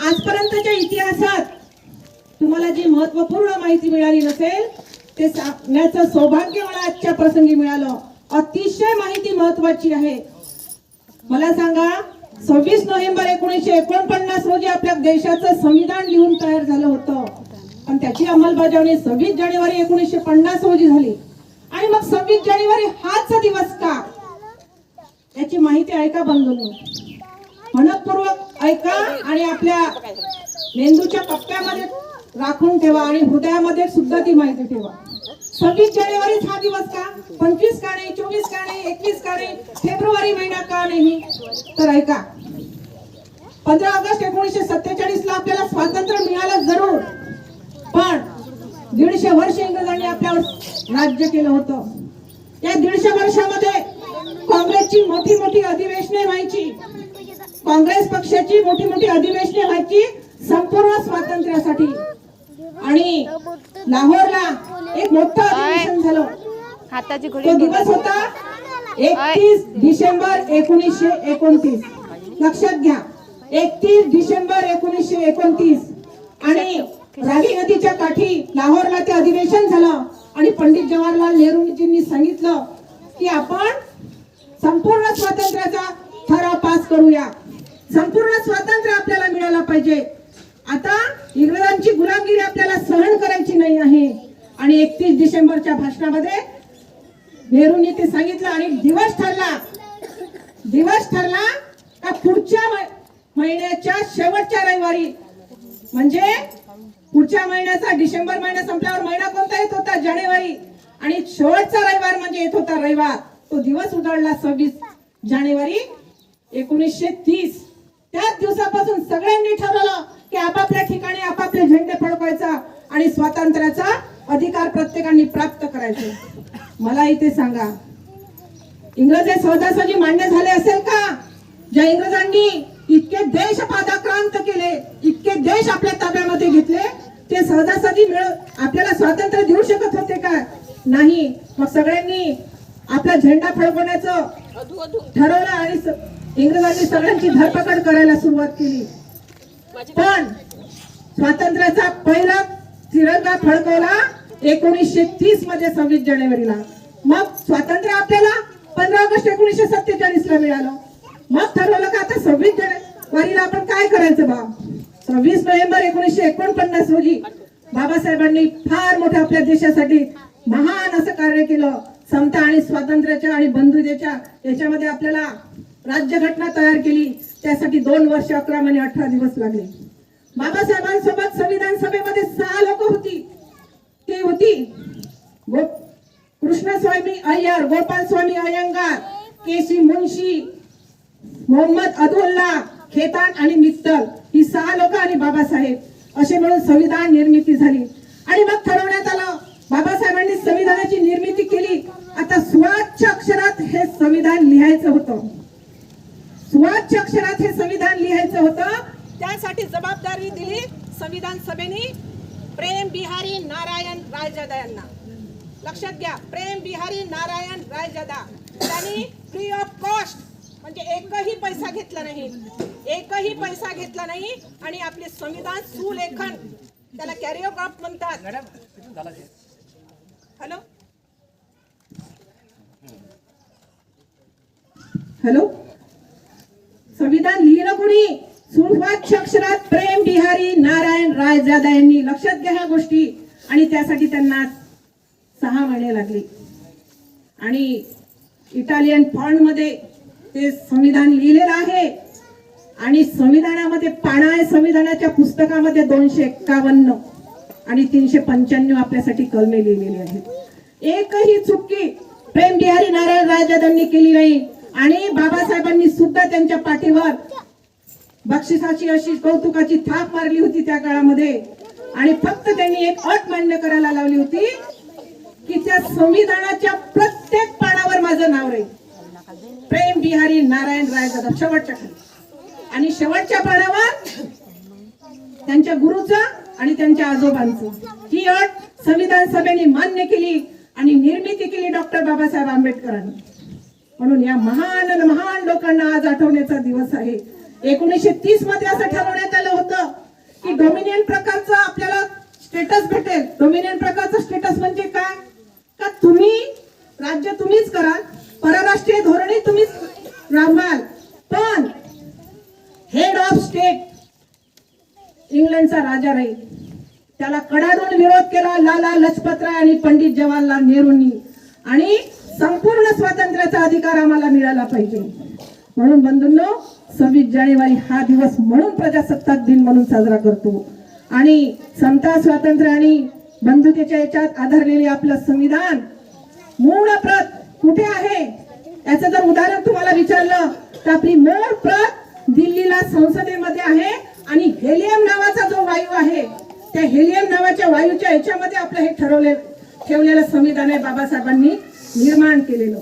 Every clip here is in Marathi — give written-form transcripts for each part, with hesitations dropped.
आजपर्यंतच्या इतिहासात तुम्हाला जी महत्त्वपूर्ण माहिती मिळाली नसेल ते सांगण्याचं सौभाग्य मला आजच्या प्रसंगी मिळालं. अतिशय माहिती महत्त्वाची आहे. मला सांगा, 26 नोव्हेंबर 1949 रोजी आपल्या देशाचं संविधान लिहून तयार झालं होतं, पण त्याची अंमलबजावणी 26 जानेवारी 1950 रोजी झाली. आणि मग 26 जानेवारी हाच दिवस का, याची माहिती ऐका बंधूंनो, मनपूर्वक ऐका आणि आपल्या मेंदूच्या कप्प्यामध्ये राखून ठेवा आणि हृदयामध्ये सुद्धा ती माहिती ठेवा. 26 जानेवारी हा दिवस का, 25 का नाही, 24 का नाही, 21 का नाही, फेब्रुवारी महिना का नाही, तर ऐका. 15 ऑगस्ट 1947 ला आपल्याला स्वातंत्र्य मिळालं जरूर, पण 150 वर्ष इंग्रजांनी आपल्यावर राज्य केलं होतं. या 150 वर्षामध्ये काँग्रेसची मोठी मोठी अधिवेशने व्हायची, काँग्रेस पक्षाची मोठी मोठी अधिवेशने व्हायची संपूर्ण स्वातंत्र्यासाठी. आणि लाहोरला एक मोठं अधिवेशन झालं. तो दिवस होता 31 डिसेंबर 1929. लक्षात घ्या, 31 डिसेंबर 1929. आणि रावी नदीच्या काठी लाहोरला ते अधिवेशन झालं आणि पंडित जवाहरलाल नेहरूजींनी सांगितलं की आपण संपूर्ण स्वातंत्र्याचा ठराव पास करूया, संपूर्ण स्वातंत्र्य आपल्याला मिळायला पाहिजे. आता इंग्रजांची गुलामगिरी आपल्याला सहन करायची नाही आहे. आणि 31 डिसेंबरच्या भाषणामध्ये नेहरूंनी ते सांगितलं. आणि दिवस ठरला का पुढच्या महिन्याच्या शेवटच्या रविवारी, म्हणजे पुढच्या महिन्याचा डिसेंबर महिना संपल्यावर महिना कोणता येत होता, जानेवारी, आणि शेवटचा रविवार म्हणजे येत होता रविवार. तो दिवस उजाडला 26 जानेवारी 1930. त्याच दिवसापासून सगळ्यांनी ठरवलं की आपापल्या ठिकाणी आपापले झेंडे फडकवायचा आणि स्वातंत्र्याचा अधिकार प्रत्येकाने प्राप्त करायचे. मला इथे सांगा, इंग्रज सहजासहजी मान्य झाले असेल का? ज्या इंग्रजांनी इतके देश पादाक्रांत केले, इतके देश आपल्या ताब्यामध्ये घेतले, ते सहजासहजी आपल्याला स्वातंत्र्य देऊ शकत होते का? नाही. मग सगळ्यांनी आपला झेंडा फडकवण्याचं ठरवलं आणि इंग्रजांनी सगळ्यांची धरपकड करायला सुरुवात केली. पण स्वातंत्र्याचा पहिला तिरंगा फडकवला 1930 मध्ये 26 जानेवारीला. मग स्वातंत्र्य आपल्याला 15 ऑगस्ट 1947 ला मिळालं. मग ठरवलं का आता 26 जानेवारीला आपण काय करायचं बा. 26 नोव्हेंबर 1949 रोजी बाबासाहेबांनी फार मोठं आपल्या देशासाठी महान असं कार्य केलं. समता आणि स्वातंत्र्याच्या आणि बंधुतेच्या याच्यामध्ये आपल्याला राज्यघटना तयार केली. त्यासाठी 2 वर्ष 11 महिने 18 दिवस लागले. बाबासाहेबांसोबत संविधान सभेमध्ये 6 लोक होती. ते होती कृष्णस्वामी अय्यर, गोपाल स्वामी अयंगार, केसी मुंशी, मोहम्मद अदुल्ला, खेतान आणि मित्तल, ही 6 लोक आणि बाबासाहेब असे मिळून संविधान निर्मिती झाली. आणि मग ठरवण्यात आलं, बाबासाहेबांनी संविधानाची निर्मिती केली. आता स्वच्छ अक्षरात हे संविधान लिहायचं होतं, स्वच्छ अक्षरात हे संविधान लिहायचं होतं. त्यासाठी जबाबदारी दिली संविधान सभेने प्रेम बिहारी नारायण रायजादा यांना. लक्षात घ्या, प्रेम बिहारी नारायण रायजादा. त्यांनी फ्री ऑफ कॉस्ट, म्हणजे एकही पैसा घेतला नाही, एकही पैसा घेतला नाही. आणि आपले संविधान सुलेखन, त्याला कॅरिओग्राफ म्हणतात. हॅलो, संविधान लिहिलं कोणी? स्वच्छ अक्षरात प्रेम बिहारी नारायण रायजादा यांनी. लक्षात घ्या ह्या गोष्टी. आणि त्यासाठी त्यांना 6 महिने लागले. आणि इटालियन फॉन्ट मध्ये ते संविधान लिहिलेलं आहे. आणि संविधानामध्ये पाना आहे, संविधानाच्या पुस्तकामध्ये 251 आणि 395 आपल्यासाठी कलमे लिहिलेली आहेत. एकही चुकी प्रेम बिहारी नारायण रायजादांनी केली नाही. आणि बाबासाहेबांनी सुद्धा त्यांच्या पाठीवर बक्षिसाची अशी कौतुकाची थाप मारली होती त्या काळामध्ये. आणि फक्त त्यांनी एक अट मान्य करायला लावली होती की त्या संविधानाच्या प्रत्येक पानावर माझं नाव राहील, प्रेम बिहारी नारायण रायजादा, शेवटच्या खाली. आणि शेवटच्या पानावर त्यांच्या गुरुचं आणि त्यांच्या आजोबांचं. ही अट संविधान सभेने मान्य केली आणि निर्मिती केली डॉक्टर बाबासाहेब आंबेडकरांनी. म्हणून या महान लोकांना आज आठवण्याचा दिवस आहे. 1930 मध्ये असं ठरवण्यात आलं होतं डोमिनियन प्रकारचं आपल्याला स्टेटस भेटेल. डोमिनियन प्रकारचं स्टेटस म्हणजे काय? का तुम्ही राज्य तुम्हीच कराल, परराष्ट्रीय धोरणे तुम्हीच राबवाल, पण हेड ऑफ स्टेट इंग्लंडचा राजा राहील. त्याला कडाडून विरोध केला लाला लजपतराय आणि पंडित जवाहरलाल नेहरूंनी, आणि संपूर्ण स्वातंत्र्याचा अधिकार आम्हाला मिळाला पाहिजे. म्हणून बंधूंनो, 26 जानेवारी हा दिवस म्हणून प्रजासत्ताक दिन म्हणून साजरा करतो. आणि समता, स्वातंत्र्य आणि बंधुतेच्या याच्यात आधारलेले आपलं संविधान मूळ प्रत कुठे आहे याचं जर उदाहरण तुम्हाला विचारलं तर आपली मूळ प्रत दिल्लीला संसदेमध्ये आहे. आणि हेलियम नावाचा जो वायू आहे, त्या हेलियम नावाच्या वायूच्या याच्यामध्ये आपलं हे ठेवलेलं संविधान आहे, बाबासाहेबांनी निर्माण केलेलं.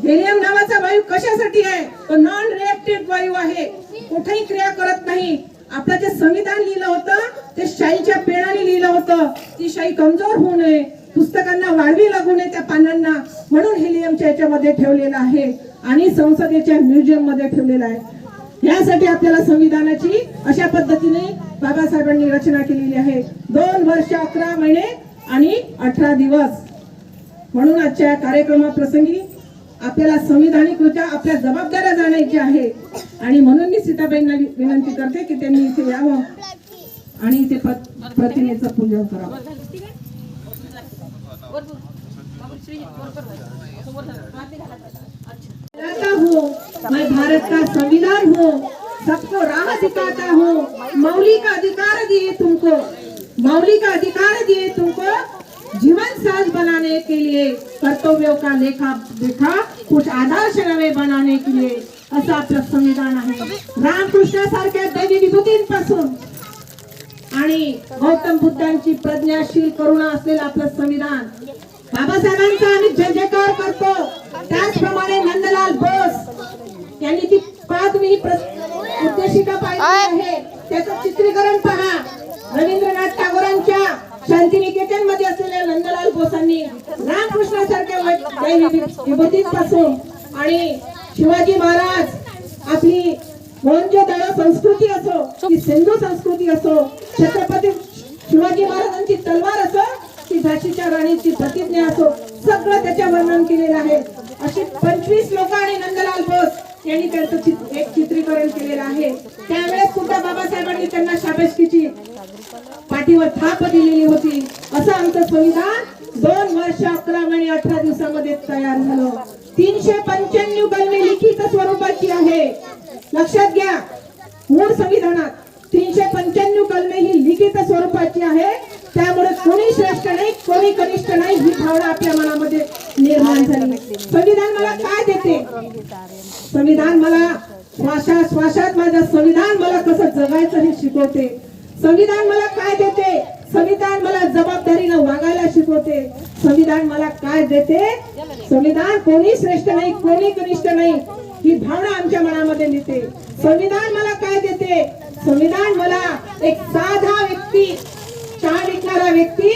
हेलियम नावाचा वायू कशासाठी आहे? तो नॉन रिएक्टिव्ह वायू आहे, कुठेही क्रिया करत नाही. आपलं जे संविधान लिहिलं होतं ते शाईच्या पेनाने लिहिलं होतं. ती शाई कमजोर होऊ नये, पुस्तकांना वाळवी लागू नये त्या पानांना, म्हणून हेलियमच्या याच्यामध्ये ठेवलेलं आहे आणि संसदेच्या म्युझियम मध्ये ठेवलेलं आहे. यासाठी आपल्याला संविधानाची अशा पद्धतीने बाबासाहेबांनी रचना केलेली आहे. 2 वर्ष 11 महिने आणि 18 दिवस. म्हणून आजच्या कार्यक्रमाप्रसंगी आपल्याला संविधानिकरित्या आपल्या जबाबदाऱ्या जाणायच्या आहे. आणि म्हणून मी सीताबाईंना विनंती करते की त्यांनी इथे यावं आणि इथे प्रतिमेचं पूजन करावं. मैं भारत का संविधान हूँ, सबको राह दिखाता हूँ. मौलिक अधिकार दिए तुमको, मौलिक अधिकार दिए तुमको जीवन साज बनाने के लिए, कर्तव्यों का लेखा देखा कुछ आदर्श नवे बनाने के लिए, असं आपलं संविधान आहे. रामकृष्णासारख्या दैवी विभूतींपासून आणि गौतम बुद्धांची प्रज्ञाशील करुणा असलेलं आपलं संविधान. बाबासाहेबांचा आम्ही जय जयकार करतो. त्याचप्रमाणे नंदलाल बोस यांनी ती तुम्ही उद्देशिका पाहिली आहे, त्याचं चित्रीकरण पहा. रवींद्रनाथ टागोरांच्या शांतिनिकेतन मध्ये असलेल्या नंदलाल बोसांनी रामकृष्णासारख्या विभूतींपासून आणि शिवाजी महाराज, आपली मोहनजोदडो संस्कृती असो की सिंधू संस्कृती असो, छत्रपती शिवाजी महाराजांची तलवार असो की झाशीच्या राणीची प्रतिज्ञा असो, सगळं त्याच्या वर्णन केलेलं आहे. असे 25 लोक आणि नंदलाल बोस यांनी त्यांचं एक चित्रीकरण केलेलं आहे. त्यावेळेस सुद्धा बाबासाहेबांनी त्यांना शाबासकीची पाठीवर थाप दिलेली होती. असं आमचं संविधान 2 वर्ष 11 महिने 18 दिवसामध्ये तयार झालं. 395 कलमे लिखित स्वरूपाची आहे. लक्षात घ्या, मूळ संविधानात 395 कलमे ही लिखित स्वरूपाची आहे. त्यामुळे कोणी श्रेष्ठ नाही, कोणी कनिष्ठ नाही, ही भावना आपल्या मनामध्ये निर्माण झाली. संविधान मला काय देते? संविधान मला श्वासात माझं संविधान मला कसं जगायचं हे शिकवते. संविधान मला काय देते? संविधान मला जबाबदारीनं वागायला शिकवते. संविधान मला काय देते? संविधान कोणी श्रेष्ठ नाही, कोणी कनिष्ठ नाही, ही भावना आमच्या मनामध्ये नेते. संविधान मला काय देते? संविधान मला एक साधा व्यक्ती, चहा विकणारा व्यक्ती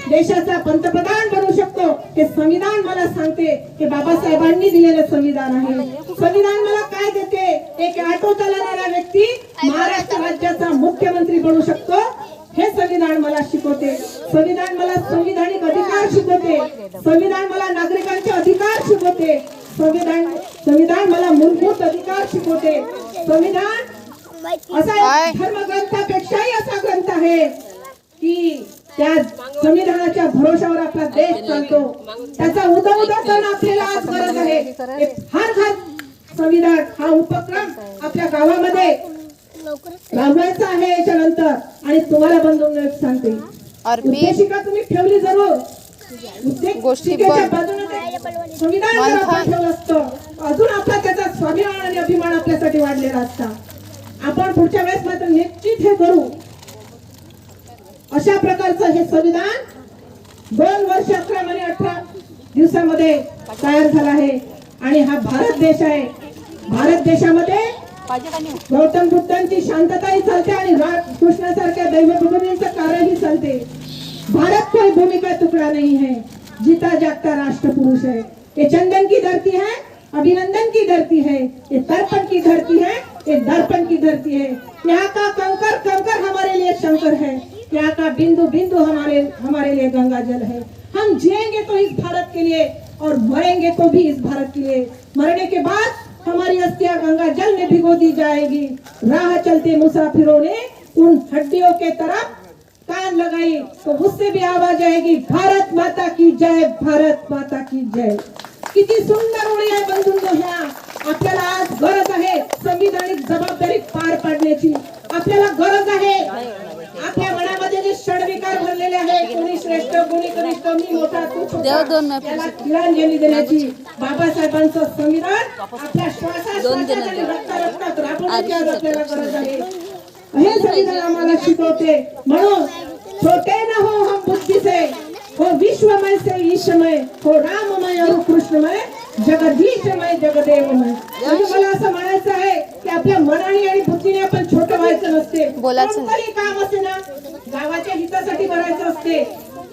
देशाचा पंतप्रधान बनू शकतो. हे संविधान मला सांगते की बाबासाहेबांनी दिलेलं संविधान आहे. संविधान मला काय देते? एक ऑटो चालवणारा व्यक्ती महाराष्ट्र राज्याचा मुख्यमंत्री बनू शकतो. हे संविधान मला शिकवते. संविधान मला संविधानिक अधिकार शिकवते. संविधान मला नागरिकांचे अधिकार शिकवते. संविधान मला मूलभूत अधिकार शिकवते. संविधान असा धर्मग्रंथापेक्षाही असा ग्रंथ आहे की त्या संविधानाच्या भरोशावर आपला देश चालतो. त्याचा उदोउदोपण आपल्याला आज गरज आहे. हर घर संविधान हा उपक्रम आपल्या गावामध्ये राबवायचा आहे याच्यानंतर. आणि तुम्हाला बंधूंना एक सांगते, उद्देशिका तुम्ही ठेवली जरूर. उद्देशिकेच्या बाजूने संविधान जर आपण ठेवलं असतं अजून आपला त्याचा स्वाभिमान आणि अभिमान आपल्यासाठी वाढलेला असता. आपण पुढच्या वेळेस मात्र निश्चित हे करू. अशा प्रकारचं हे संविधान 2 वर्ष 11 महिने 18 दिवसामध्ये तयार झाला आहे. आणि हा भारत देश आहे. भारत देशामध्ये गौतम बुद्धांची शांतताही चालते आणि कृष्णासारख्या दैवभूमींचं कार्यही चालते. भारत कोई भूमि का टुकड़ा नहीं है, जीता जागता राष्ट्र पुरुष है. ये चंदन की धरती है, अभिनंदन की धरती है, ये तर्पण की धरती है. ये दर्पण की धरती है। यहाँ का कंकर कंकर हमारे लिए शंकर है, यहाँ का बिंदु बिंदु हमारे लिए गंगा जल है। हम जिएंगे तो इस भारत के लिए और मरेंगे तो भी इस भारत के लिए। मरने के बाद हमारी अस्थियां गंगा जल में भिगो दी जाएगी। राह चलते मुसाफिरों ने उन हड्डियों के तरफ कान लगाई तो उससे भी आवाज आएगी, भारत माता की जय, भारत माता की जय। किती सुंदर ओळी आहे बंधूंनो, ह्या आपल्याला आज गरज आहे संविधानिक जबाबदारी पार पाडण्याची। आपल्याला गरज आहे आपल्या मनामध्ये जे षडविकार भरलेले आहे, कोणी श्रेष्ठ कोणी कनिष्ठ, मी मोठा तू छोटा, त्याला तिलांजली देण्याची। बाबासाहेबांचं संविधान आपल्या श्वासात आणि रक्तात राबवण्याची आज आपल्याला गरज आहे। हे संविधान आम्हाला शिकवते। म्हणून छोटे न हो हम बुद्धि से, हो विश्वमय से ईशमय, हो राममय और कृष्णमय, जगदीशमय जगदेवमय। म्हणजे मला असं म्हणायचं आहे की आपल्या मनाने आणि बुद्धीने आपण छोटं व्हायचं नसते। कोणतंही काम असे ना गावाच्या हितासाठी करायचं असते।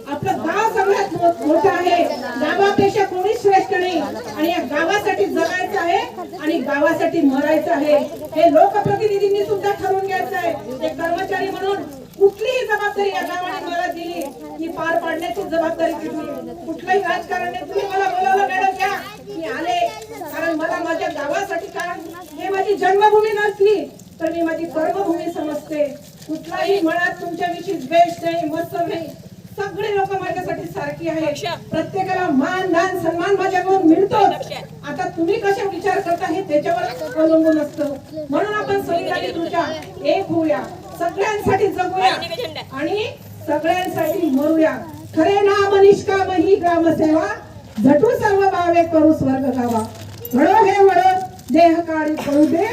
आपलं गाव सगळ्यात मोठं आहे, गावापेक्षा कोणी श्रेष्ठ नाही आणि या गावासाठी जगायचं आहे आणि गावासाठी मरायचं आहे। हे लोकप्रतिनिधींनी सुद्धा ठरवून घ्यायचं आहे। एक कर्मचारी म्हणून कुठलीही जबाबदारी या गावाने मला दिली ती पार पाडण्याची जबाबदारी घेतली। कुठल्याही राजकारणाने तुम्ही मला बोलावलं मॅडम घ्या, मी आले, कारण मला माझ्या गावासाठी, कारण हे माझी जन्मभूमी नसली तर मी माझी कर्मभूमी समजते। कुठलाही मनात तुमच्याविषयी द्वेष नाही, मत्सर नाही, सगळे लोक माझ्यासाठी सारखी आहेत। प्रत्येकाला मान दान सन्मान माझ्याकडून मिळतो। आता तुम्ही कसे विचार करता हे त्याच्यावर अवलंबून असतं। म्हणून आपण संविधानिकरित्या एक होऊया, सगळ्यांसाठी जगूया आणि सगळ्यांसाठी मरूया। खरे नाम निष्काम ही ग्रामसेवा, झटू सर्व भावे करू स्वर्ग गावा। घडो हे वडो देह काळी पडू दे,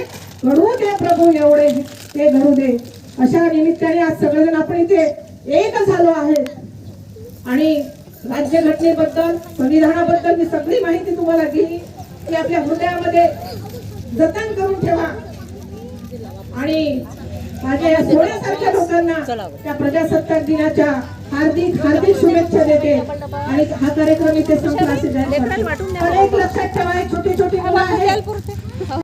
घडू दे प्रभू एवढे ते घडू दे। अशा निमित्ताने आज सगळेजण आपण इथे एक झालो आहे आणि राज्यघटनेबद्दल संविधानाबद्दल मी सगळी माहिती तुम्हाला दिली ती आपल्या हृदयामध्ये जतन करून ठेवा। आणि माझ्या या सोन्यासारख्या लोकांना त्या प्रजासत्ताक दिनाच्या हार्दिक हार्दिक शुभेच्छा देते आणि हा कार्यक्रम इथे संपला असे जाहीर करते। पण एक लक्षात ठेवा, छोटी छोटी मुलं आहेत